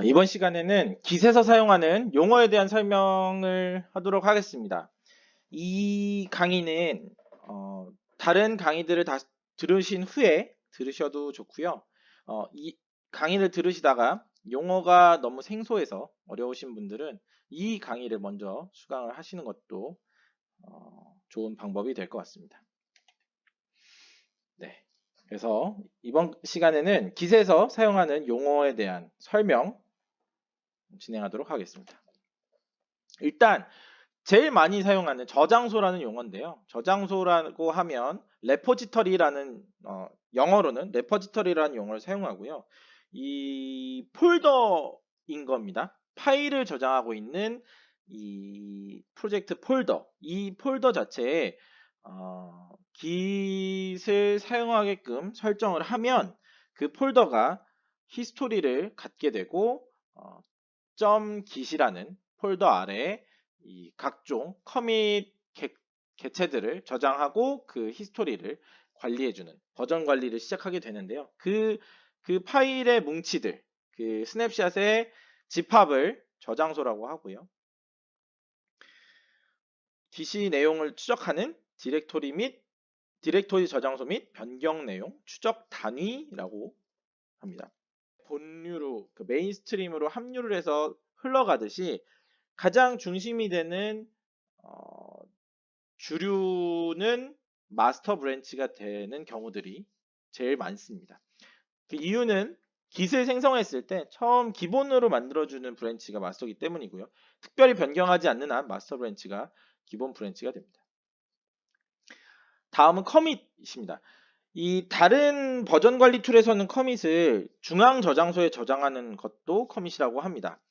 이번 시간에는 깃에서 사용하는 용어에 대한 설명을 하도록 하겠습니다. 이 강의는 다른 강의들을 다 들으신 후에 들으셔도 좋고요. 이 강의를 들으시다가 용어가 너무 생소해서 어려우신 분들은 이 강의를 먼저 수강을 하시는 것도 좋은 방법이 될 것 같습니다. 네. 그래서 이번 시간에는 깃에서 사용하는 용어에 대한 설명 진행하도록 하겠습니다. 일단 제일 많이 사용하는 저장소라는 용어인데요. 저장소라고 하면 레포지터리라는 영어로는 레포지터리라는 용어를 사용하고요. 이 폴더인 겁니다. 파일을 저장하고 있는 이 프로젝트 폴더, 이 폴더 자체에 git을 사용하게끔 설정을 하면 그 폴더가 히스토리를 갖게 되고 .git이라는 폴더 아래에 이 각종 커밋 개체들을 저장하고 그 히스토리를 관리해주는 버전 관리를 시작하게 되는데요. 그 파일의 뭉치들, 그 스냅샷의 집합을 저장소라고 하고요. git 내용을 추적하는 디렉토리 저장소 및 변경 내용 추적 단위라고 합니다. 본류로 그 메인스트림으로 합류를 해서 흘러가듯이 가장 중심이 되는 주류는 마스터 브랜치가 되는 경우들이 제일 많습니다. 그 이유는 git을 생성했을 때 처음 기본으로 만들어주는 브랜치가 마스터이기 때문이고요. 특별히 변경하지 않는 한 마스터 브랜치가 기본 브랜치가 됩니다. 다음은 커밋입니다. 이 다른 버전 관리 툴에서는 커밋을 중앙 저장소에 저장하는 것도 커밋이라고 합니다.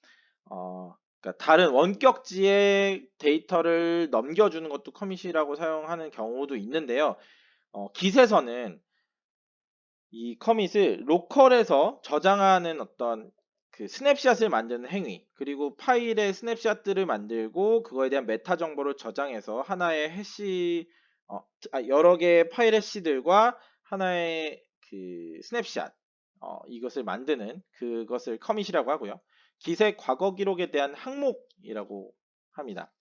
그러니까 다른 원격지에 데이터를 넘겨주는 것도 커밋이라고 사용하는 경우도 있는데요. git에서는 이 커밋을 로컬에서 저장하는 어떤 그 스냅샷을 만드는 행위, 그리고 파일의 스냅샷들을 만들고 그거에 대한 메타 정보를 저장해서 하나의 해시, 여러 개의 파일 해시들과 하나의 그 스냅샷, 이것을 만드는 그것을 커밋이라고 하고요. git의 과거 기록에 대한 항목이라고 합니다.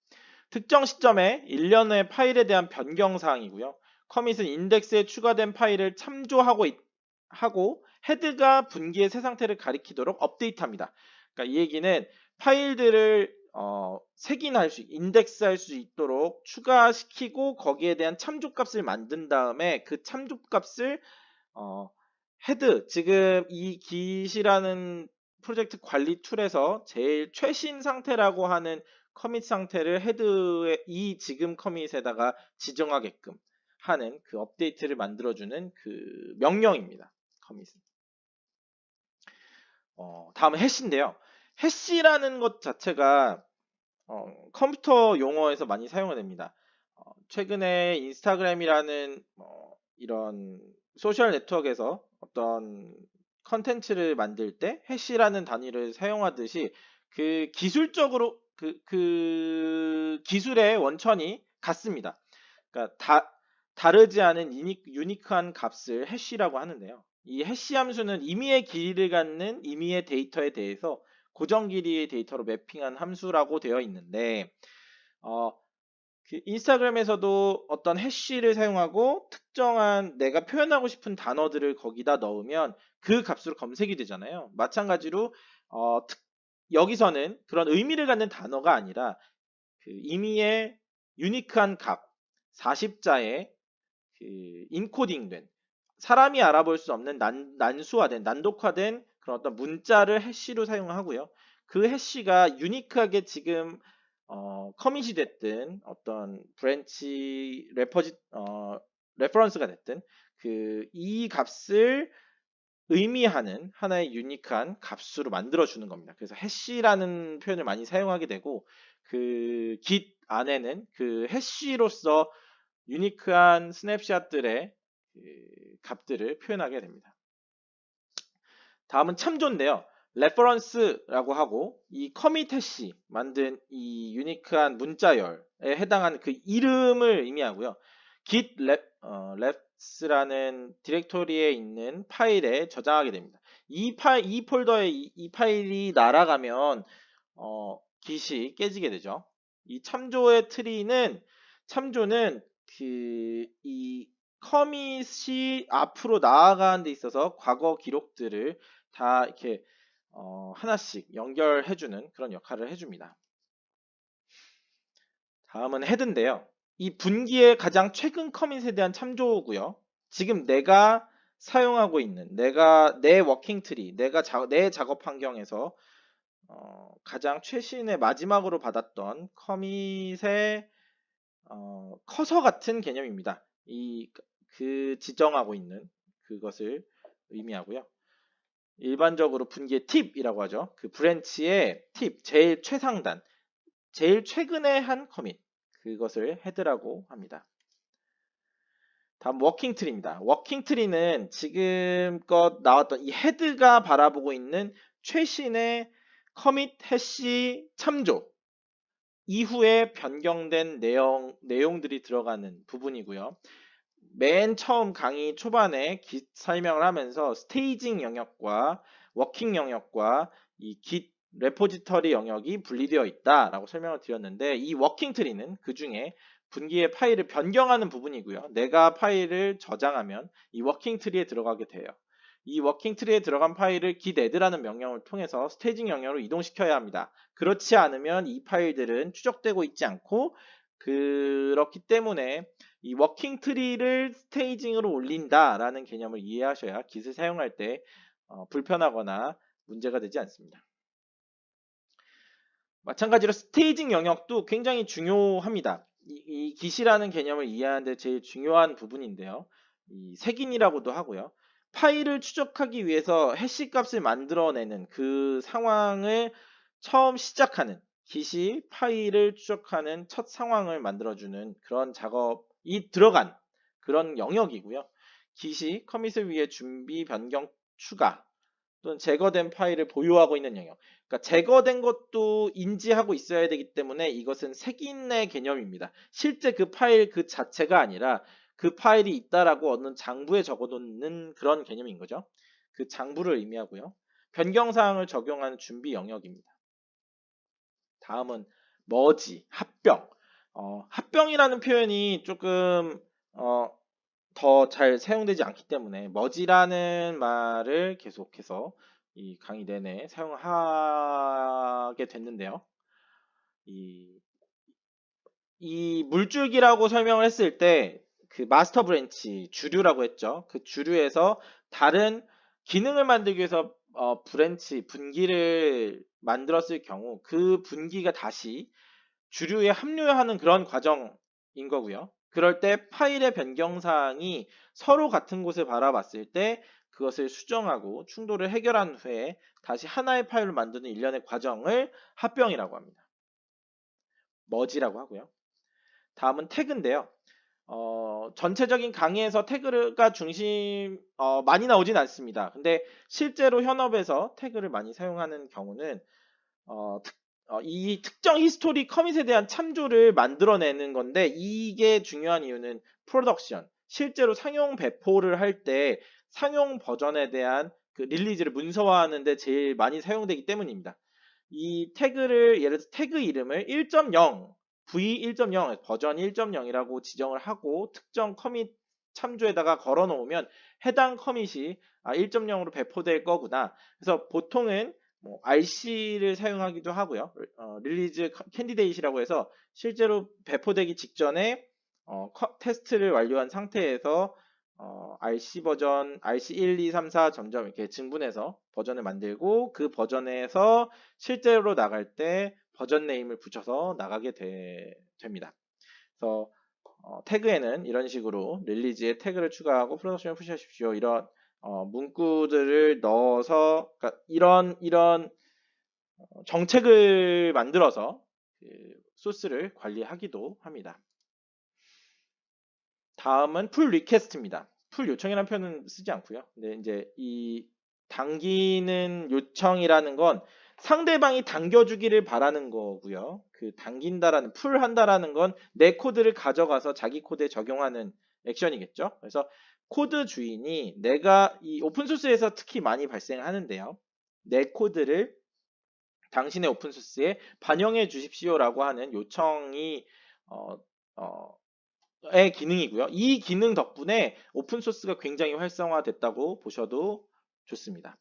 특정 시점에 일련의 파일에 대한 변경 사항이고요. 커밋은 인덱스에 추가된 파일을 참조하고 하고 헤드가 분기의 새 상태를 가리키도록 업데이트합니다. 그러니까 이 얘기는 파일들을 색인할 수, 인덱스할 수 있도록 추가시키고 거기에 대한 참조값을 만든 다음에 그 참조값을 헤드, 지금 이 git이라는 프로젝트 관리 툴에서 제일 최신 상태라고 하는 커밋 상태를 헤드의 이 지금 커밋에다가 지정하게끔 하는 그 업데이트를 만들어주는 그 명령입니다. 커밋은. 다음은 해시인데요. 해시라는 것 자체가 컴퓨터 용어에서 많이 사용이 됩니다. 최근에 인스타그램이라는 이런 소셜 네트워크에서 어떤 컨텐츠를 만들 때 해시라는 단위를 사용하듯이 그 기술적으로 그 기술의 원천이 같습니다. 그러니까 다르지 않은 유니크한 값을 해시라고 하는데요. 이 해시 함수는 임의의 길이를 갖는 임의의 데이터에 대해서 고정 길이의 데이터로 매핑한 함수라고 되어 있는데 그 인스타그램에서도 어떤 해시를 사용하고 특정한 내가 표현하고 싶은 단어들을 거기다 넣으면 그 값으로 검색이 되잖아요. 마찬가지로 여기서는 그런 의미를 갖는 단어가 아니라 그 임의의 유니크한 값 40자의 그 인코딩된 사람이 알아볼 수 없는 난수화된 난독화된 그런 어떤 문자를 해시로 사용하고요. 그 해시가 유니크하게 지금 커밋이 됐든 어떤 브랜치 레퍼런스가 됐든 그 이 값을 의미하는 하나의 유니크한 값으로 만들어 주는 겁니다. 그래서 해시라는 표현을 많이 사용하게 되고 그 git 안에는 그 해시로서 유니크한 스냅샷들의 그 값들을 표현하게 됩니다. 다음은 참조인데요. 레퍼런스라고 하고 이 커밋 해시 만든 이 유니크한 문자열에 해당하는 그 이름을 의미하고요. git 랩스라는 디렉토리에 있는 파일에 저장하게 됩니다. 이 폴더에 이 파일이 날아가면 깃이 깨지게 되죠. 이 참조는 이 커밋이 앞으로 나아가는 데 있어서 과거 기록들을 다 이렇게 하나씩 연결해주는 그런 역할을 해줍니다. 다음은 헤드인데요. 이 분기의 가장 최근 커밋에 대한 참조고요. 지금 내가 사용하고 있는 내 워킹 트리, 내 작업 환경에서 가장 최신의 마지막으로 받았던 커밋의 커서 같은 개념입니다. 그 지정하고 있는 그것을 의미하고요. 일반적으로 분기의 팁이라고 하죠. 그 브랜치의 팁, 제일 최상단, 제일 최근에 한 커밋, 그것을 헤드라고 합니다. 다음 워킹 트리입니다. 워킹 트리는 지금껏 나왔던 이 헤드가 바라보고 있는 최신의 커밋 해시 참조 이후에 변경된 내용들이 들어가는 부분이고요. 맨 처음 강의 초반에 깃 설명을 하면서 스테이징 영역과 워킹 영역과 이 깃 레포지터리 영역이 분리되어 있다라고 설명을 드렸는데, 이 워킹 트리는 그 중에 분기의 파일을 변경하는 부분이고요. 내가 파일을 저장하면 이 워킹 트리에 들어가게 돼요. 이 워킹 트리에 들어간 파일을 git add라는 명령을 통해서 스테이징 영역으로 이동시켜야 합니다. 그렇지 않으면 이 파일들은 추적되고 있지 않고, 그렇기 때문에 이 워킹 트리를 스테이징으로 올린다라는 개념을 이해하셔야 git을 사용할 때 불편하거나 문제가 되지 않습니다. 마찬가지로 스테이징 영역도 굉장히 중요합니다. 이 git이라는 개념을 이해하는 데 제일 중요한 부분인데요. 이 색인이라고도 하고요. 파일을 추적하기 위해서 해시 값을 만들어내는 그 상황을 처음 시작하는, git이 파일을 추적하는 첫 상황을 만들어주는 그런 작업이 들어간 그런 영역이고요. git이 커밋을 위해 준비, 변경, 추가 또는 제거된 파일을 보유하고 있는 영역. 그러니까 제거된 것도 인지하고 있어야 되기 때문에 이것은 색인의 개념입니다. 실제 그 파일 그 자체가 아니라 그 파일이 있다라고 어느 장부에 적어놓는 그런 개념인 거죠. 그 장부를 의미하고요. 변경사항을 적용하는 준비 영역입니다. 다음은 머지, 합병. 합병이라는 표현이 조금 더 잘 사용되지 않기 때문에 머지라는 말을 계속해서 이 강의 내내 사용하게 됐는데요. 이 물줄기라고 설명을 했을 때 그 마스터 브랜치, 주류라고 했죠. 그 주류에서 다른 기능을 만들기 위해서 분기를 만들었을 경우 그 분기가 다시 주류에 합류하는 그런 과정인 거고요. 그럴 때 파일의 변경사항이 서로 같은 곳을 바라봤을 때 그것을 수정하고 충돌을 해결한 후에 다시 하나의 파일을 만드는 일련의 과정을 합병이라고 합니다. 머지라고 하고요. 다음은 태그인데요. 전체적인 강의에서 태그가 많이 나오진 않습니다. 근데 실제로 현업에서 태그를 많이 사용하는 경우는 이 특정 히스토리 커밋에 대한 참조를 만들어내는 건데, 이게 중요한 이유는 프로덕션, 실제로 상용 배포를 할 때 상용 버전에 대한 그 릴리즈를 문서화하는데 제일 많이 사용되기 때문입니다. 이 태그를 예를 들어서 태그 이름을 1.0 v1.0 버전 1.0이라고 지정을 하고 특정 커밋 참조에다가 걸어 놓으면 해당 커밋이 1.0으로 배포될 거구나. 그래서 보통은 RC를 사용하기도 하고요. 릴리즈 캔디데이트라고 해서 실제로 배포되기 직전에 테스트를 완료한 상태에서 RC 버전, RC 1, 2, 3, 4 점점 이렇게 증분해서 버전을 만들고 그 버전에서 실제로 나갈 때 버전 네임을 붙여서 나가게 됩니다. 그래서 태그에는 이런 식으로 릴리즈에 태그를 추가하고 프로덕션을 푸시하십시오. 이런 문구들을 넣어서, 그러니까 이런 정책을 만들어서 그 소스를 관리하기도 합니다. 다음은 풀 리퀘스트입니다. 풀 요청이라는 표현은 쓰지 않고요. 근데 이제 이 당기는 요청이라는 건 상대방이 당겨주기를 바라는 거고요. 그 당긴다라는, 풀한다라는 건 내 코드를 가져가서 자기 코드에 적용하는 액션이겠죠. 그래서 코드 주인이 내가 이 오픈소스에서 특히 많이 발생하는데요. 내 코드를 당신의 오픈소스에 반영해 주십시오라고 하는 요청이 의 기능이고요. 이 기능 덕분에 오픈소스가 굉장히 활성화됐다고 보셔도 좋습니다.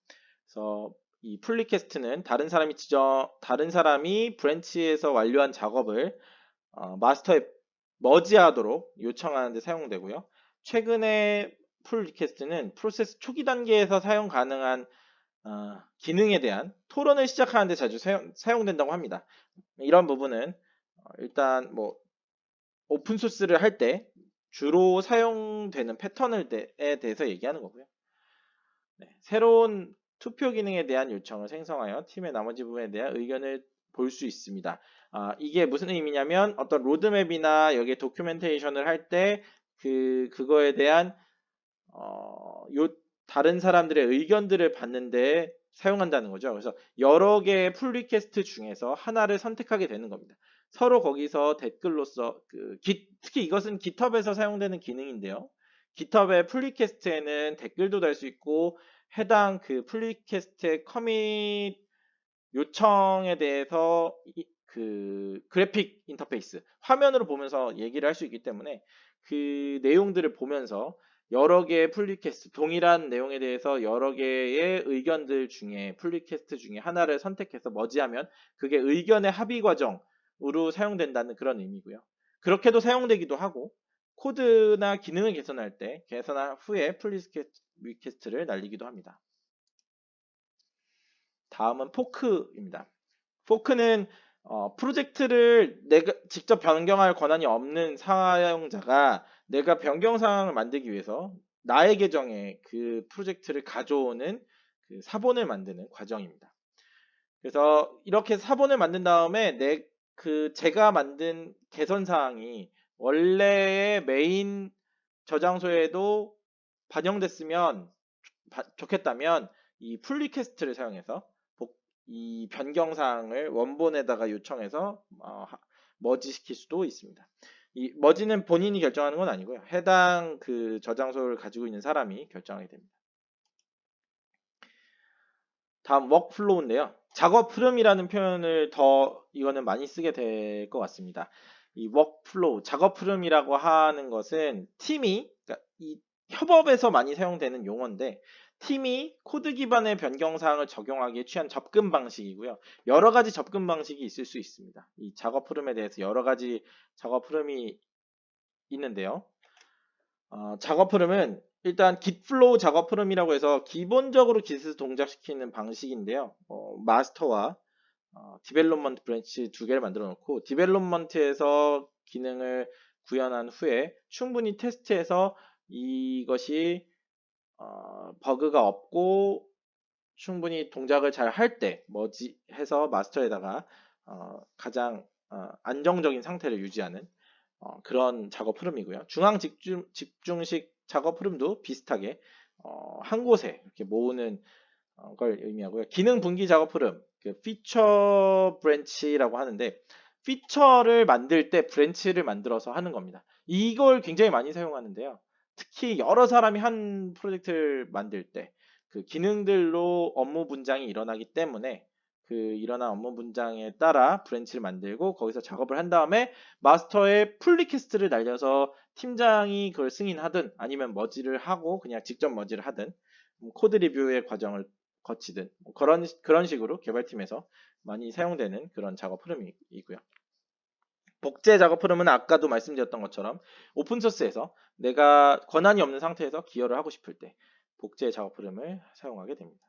그래서 이 풀리퀘스트는 다른 사람이 브랜치에서 완료한 작업을 마스터에 머지하도록 요청하는 데 사용되고요. 최근에 풀 리퀘스트는 프로세스 초기 단계에서 사용 가능한 기능에 대한 토론을 시작하는 데 자주 사용된다고 합니다. 이런 부분은 일단 뭐 오픈소스를 할 때 주로 사용되는 패턴에 대해서 얘기하는 거고요. 네, 새로운 투표 기능에 대한 요청을 생성하여 팀의 나머지 부분에 대한 의견을 볼 수 있습니다. 이게 무슨 의미냐면 어떤 로드맵이나 여기에 도큐멘테이션을 할 때 그거에 대한 다른 사람들의 의견들을 받는데 사용한다는 거죠. 그래서 여러 개의 풀 리퀘스트 중에서 하나를 선택하게 되는 겁니다. 서로 거기서 댓글로서 특히 이것은 GitHub에서 사용되는 기능인데요. GitHub의 풀 리퀘스트에는 댓글도 달 수 있고 해당 그 풀 리퀘스트의 커밋 요청에 대해서 그 그래픽 인터페이스 화면으로 보면서 얘기를 할 수 있기 때문에 그 내용들을 보면서 여러 개의 풀 리퀘스트 동일한 내용에 대해서 여러 개의 의견들 중에 풀 리퀘스트 중에 하나를 선택해서 머지하면 그게 의견의 합의 과정으로 사용된다는 그런 의미고요. 그렇게도 사용되기도 하고 코드나 기능을 개선할 때 개선한 후에 풀 리퀘스트를 날리기도 합니다. 다음은 포크입니다. 포크는 프로젝트를 내가 직접 변경할 권한이 없는 사용자가 내가 변경 사항을 만들기 위해서 나의 계정에 그 프로젝트를 가져오는 그 사본을 만드는 과정입니다. 그래서 이렇게 사본을 만든 다음에 제가 만든 개선 사항이 원래의 메인 저장소에도 반영됐으면 좋겠다면 이 풀 리퀘스트를 사용해서 이 변경 사항을 원본에다가 요청해서 머지 시킬 수도 있습니다. 이 머지는 본인이 결정하는 건 아니고요. 해당 그 저장소를 가지고 있는 사람이 결정하게 됩니다. 다음 워크플로우인데요. 작업 흐름이라는 표현을 이거는 많이 쓰게 될 것 같습니다. 이 워크플로우, 작업 흐름이라고 하는 것은 그러니까 이 협업에서 많이 사용되는 용어인데 팀이 코드 기반의 변경 사항을 적용하기에 취한 접근 방식이고요. 여러 가지 접근 방식이 있을 수 있습니다. 이 작업 흐름에 대해서 여러 가지 작업 흐름이 있는데요. 작업 흐름은 일단 Gitflow 작업 흐름이라고 해서 기본적으로 Git을 동작시키는 방식인데요. 마스터와 디벨롭먼트 브랜치 두 개를 만들어 놓고 디벨롭먼트에서 기능을 구현한 후에 충분히 테스트해서 이것이 버그가 없고 충분히 동작을 잘 할 때 머지해서 마스터에다가 가장 안정적인 상태를 유지하는 그런 작업 흐름이고요. 중앙 집중식 작업 흐름도 비슷하게 한 곳에 이렇게 모으는 걸 의미하고요. 기능 분기 작업 흐름, 피처 브랜치라고 하는데 피처를 만들 때 브랜치를 만들어서 하는 겁니다. 이걸 굉장히 많이 사용하는데요. 특히 여러 사람이 한 프로젝트를 만들 때 그 기능들로 업무 분장이 일어나기 때문에 그 일어난 업무 분장에 따라 브랜치를 만들고 거기서 작업을 한 다음에 마스터에 풀 리퀘스트를 날려서 팀장이 그걸 승인하든 아니면 머지를 하고 그냥 직접 머지를 하든 코드 리뷰의 과정을 거치든 그런 식으로 개발팀에서 많이 사용되는 그런 작업 흐름이고요. 복제 작업 흐름은 아까도 말씀드렸던 것처럼 오픈소스에서 내가 권한이 없는 상태에서 기여를 하고 싶을 때 복제 작업 흐름을 사용하게 됩니다.